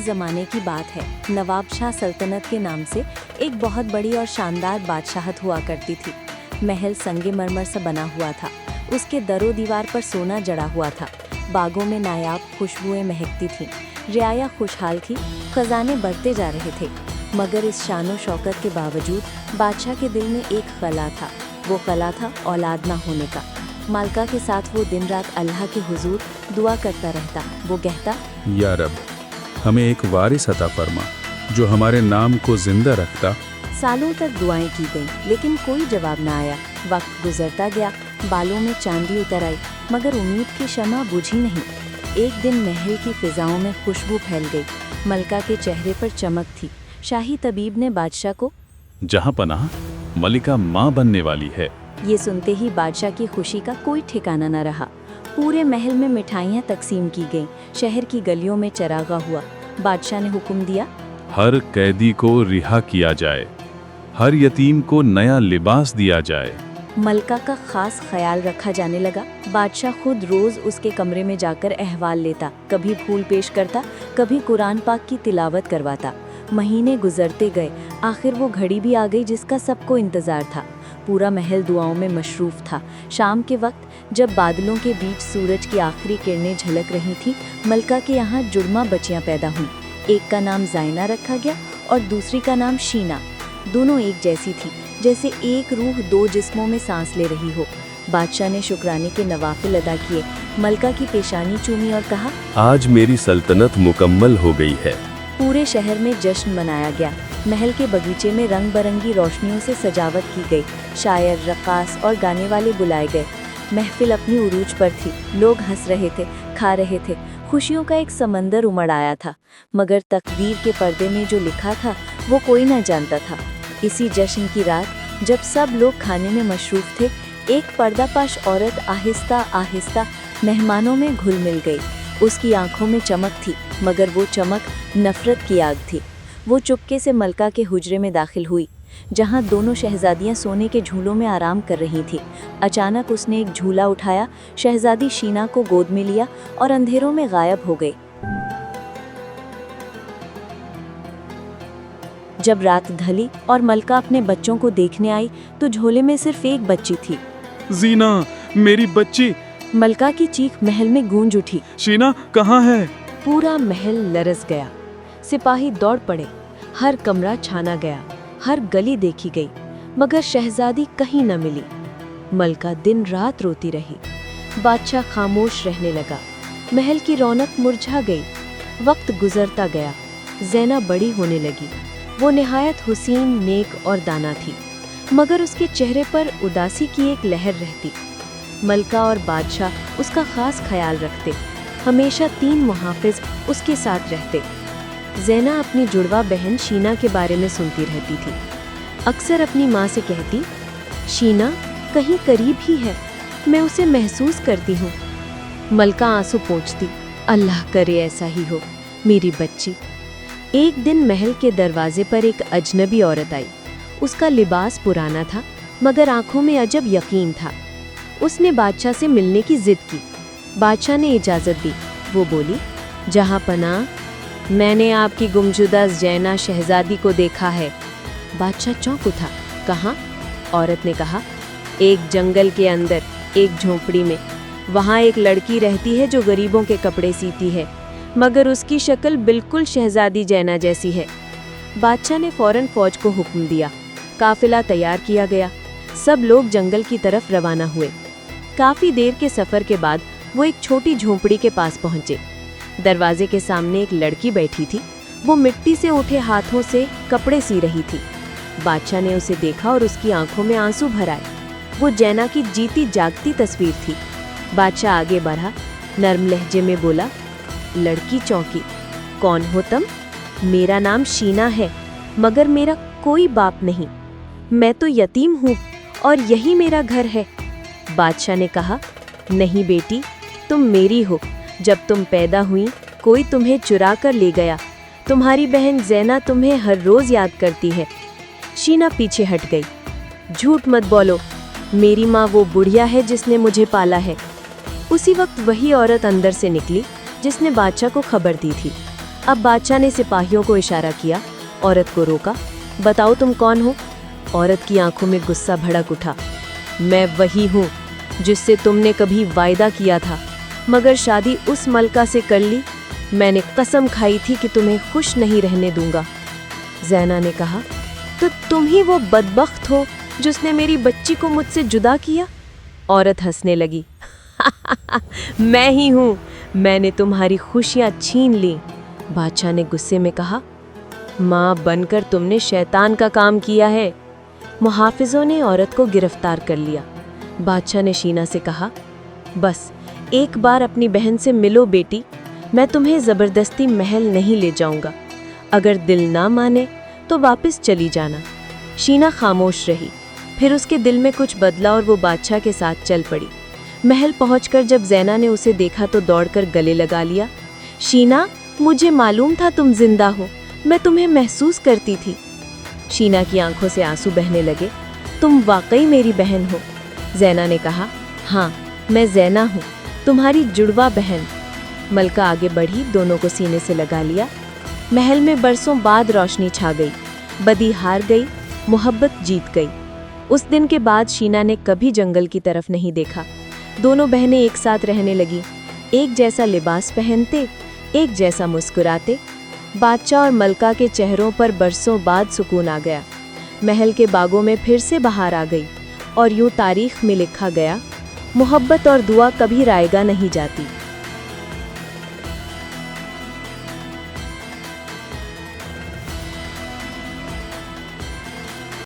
ज़माने की बात है। नवाब शाह सल्तनत के नाम से एक बहुत बड़ी और शानदार बादशाहत हुआ करती थी। महल संगे मरमर से बना हुआ था। उसके दरो दीवार पर सोना जड़ा हुआ था। बागों में नायाब खुशबुएं महकती थीं। रियाया खुशहाल थी। खजाने बढ़ते जा रहे थे। मगर इस शानो शौकत के बावजूद बादशाह के दिल में एक खला था। वो खला था औलाद ना होने का। मालका के साथ वो दिन रात अल्लाह के हुजूर दुआ करता रहता। वो कहता, या रब, हमें एक वारिस अता फरमा जो हमारे नाम को जिंदा रखता। सालों तक दुआएं की गईं, लेकिन कोई जवाब न आया। वक्त गुजरता गया, बालों में चांदी उतर आई, मगर उम्मीद की शमा बुझी नहीं। एक दिन महल की फिजाओं में खुशबू फैल गई। मलका के चेहरे पर चमक थी। शाही तबीब ने बादशाह को जहां पनाह, मलिका माँ बनने वाली है। ये सुनते ही बादशाह की खुशी का कोई ठिकाना न रहा। पूरे महल में मिठाइयाँ तकसीम की गईं। शहर की गलियों में चरागा हुआ। बादशाह ने हुक्म दिया, हर कैदी को रिहा किया जाए, हर यतीम को नया लिबास दिया जाए। मलका का खास ख्याल रखा जाने लगा। बादशाह खुद रोज उसके कमरे में जाकर अहवाल लेता, कभी फूल पेश करता, कभी कुरान पाक की तिलावत करवाता। महीने गुजरते गए। आखिर वो घड़ी भी आ गई जिसका सबको इंतजार था। पूरा महल दुआओं में मशरूफ था। शाम के वक्त जब बादलों के बीच सूरज की आखिरी किरणें झलक रही थी, मलका के यहाँ जुड़मा बच्चियाँ पैदा हुईं। एक का नाम ज़ाइना रखा गया और दूसरी का नाम शीना। दोनों एक जैसी थी, जैसे एक रूह दो जिस्मों में सांस ले रही हो। बादशाह ने शुक्राने के नवाफिल अदा किए, मलका की पेशानी चूमी और कहा, आज मेरी सल्तनत मुकम्मल हो गई है। पूरे शहर में जश्न मनाया गया। महल के बगीचे में रंग बरंगी रोशनियों से सजावट की गई। शायर, रक्कास और गाने वाले बुलाए गए। महफिल अपनी उरूज पर थी। लोग हंस रहे थे, खा रहे थे। खुशियों का एक समंदर उमड़ आया था। मगर तकदीर के पर्दे में जो लिखा था वो कोई ना जानता था। इसी जश्न की रात जब सब लोग खाने में मशरूफ थे, एक पर्दापाश औरत आहिस्ता आहिस्ता मेहमानों में घुल मिल गई। उसकी आंखों में चमक थी, मगर वो चमक नफरत की आग थी। वो चुपके से मलका के हुजरे में दाखिल हुई, जहां दोनों शहजादियां सोने के झूलों में आराम कर रही थीं। अचानक उसने एक झूला उठाया, शहजादी शीना को गोद में लिया और अंधेरों में गायब हो गई। जब रात ढली और मलका अपने बच्चों को देखने आई तो झोले में सिर्फ एक बच्ची थी। जीना, मेरी बच्ची। मलका की चीख महल में गूंज उठी। शीना कहाँ है? पूरा महल लरस गया। सिपाही दौड़ पड़े। हर कमरा छाना गया, हर गली देखी गई, मगर शहजादी कहीं न मिली। मलका दिन रात रोती रही। बादशाह खामोश रहने लगा। महल की रौनक मुरझा गई। वक्त गुजरता गया। ज़ैना बड़ी होने लगी। वो निहायत हुसीन, नेक और दाना थी, मगर उसके चेहरे पर उदासी की एक लहर रहती। मलका और बादशाह उसका खास ख्याल रखते। हमेशा 3 मुहाफिज उसके साथ रहते। ज़ैना अपनी जुड़वा बहन शीना के बारे में सुनती रहती थी। अक्सर अपनी माँ से कहती, शीना कहीं करीब ही है, मैं उसे महसूस करती हूँ। मलका आंसू पोंछती, अल्लाह करे ऐसा ही हो मेरी बच्ची। एक दिन महल के दरवाजे पर एक अजनबी औरत आई। उसका लिबास पुराना था, मगर आंखों में अजब यकीन था। उसने बादशाह से मिलने की जिद की। बादशाह ने इजाज़त दी। वो बोली, जहाँ पनाह, मैंने आपकी गुमशुदा ज़ैना शहजादी को देखा है। बादशाह चौंक उठा। कहाँ? औरत ने कहा, एक जंगल के अंदर, एक झोंपड़ी में। वहाँ एक लड़की रहती है जो गरीबों के कपड़े सीती है, मगर उसकी शक्ल बिल्कुल शहजादी ज़ैना जैसी है। बादशाह ने फौरन फौज को हुक्म दिया। काफिला तैयार किया गया। सब लोग जंगल की तरफ रवाना हुए। काफ़ी देर के सफ़र के बाद वो एक छोटी झोंपड़ी के पास पहुँचे। दरवाजे के सामने एक लड़की बैठी थी। वो मिट्टी से उठे हाथों से कपड़े सी रही थी। बादशाह ने उसे देखा और उसकी आंखों में आंसू भर आए। वो ज़ैना की जीती जागती तस्वीर थी। बादशाह आगे बढ़ा, नर्म लहजे में बोला, लड़की चौंकी। कौन हो तुम? मेरा नाम शीना है, मगर मेरा कोई बाप नहीं। मैं तो यतीम हूँ और यही मेरा घर है। बादशाह ने कहा, नहीं बेटी, तुम मेरी हो। जब तुम पैदा हुई कोई तुम्हें चुरा कर ले गया। तुम्हारी बहन ज़ैना तुम्हें हर रोज़ याद करती है। शीना पीछे हट गई। झूठ मत बोलो, मेरी माँ वो बुढ़िया है जिसने मुझे पाला है। उसी वक्त वही औरत अंदर से निकली जिसने बादशाह को खबर दी थी। अब बादशाह ने सिपाहियों को इशारा किया, औरत को रोका। बताओ तुम कौन हो? औरत की आंखों में गुस्सा भड़क उठा। मैं वही हूँ जिससे तुमने कभी वायदा किया था, मगर शादी उस मलका से कर ली। मैंने कसम खाई थी कि तुम्हें खुश नहीं रहने दूंगा। ज़ैना ने कहा, तो तुम ही वो बदबख्त हो जिसने मेरी बच्ची को मुझसे जुदा किया? औरत हंसने लगी। मैं ही हूँ, मैंने तुम्हारी खुशियाँ छीन ली। बादशाह ने गुस्से में कहा, माँ बनकर तुमने शैतान का काम किया है। मुहाफिजों ने औरत को गिरफ्तार कर लिया। बादशाह ने शीना से कहा, बस एक बार अपनी बहन से मिलो बेटी, मैं तुम्हें ज़बरदस्ती महल नहीं ले जाऊंगा। अगर दिल ना माने तो वापस चली जाना। शीना खामोश रही। फिर उसके दिल में कुछ बदला और वो बादशाह के साथ चल पड़ी। महल पहुंचकर जब ज़ैना ने उसे देखा तो दौड़कर गले लगा लिया। शीना, मुझे मालूम था तुम जिंदा हो, मैं तुम्हें महसूस करती थी। शीना की आंखों से आंसू बहने लगे। तुम वाकई मेरी बहन हो। ज़ैना ने कहा, हाँ, मैं ज़ैना हूँ, तुम्हारी जुड़वा बहन। मलका आगे बढ़ी, दोनों को सीने से लगा लिया। महल में बरसों बाद रोशनी छा गई। बदी हार गई, मोहब्बत जीत गई। उस दिन के बाद शीना ने कभी जंगल की तरफ नहीं देखा। दोनों बहनें एक साथ रहने लगी, एक जैसा लिबास पहनते, एक जैसा मुस्कुराते। बादशाह और मलका के चेहरों पर बरसों बाद सुकून आ गया। महल के बागों में फिर से बहार आ गई और यूं तारीख में लिखा गया, मोहब्बत और दुआ कभी रायगा नहीं जाती।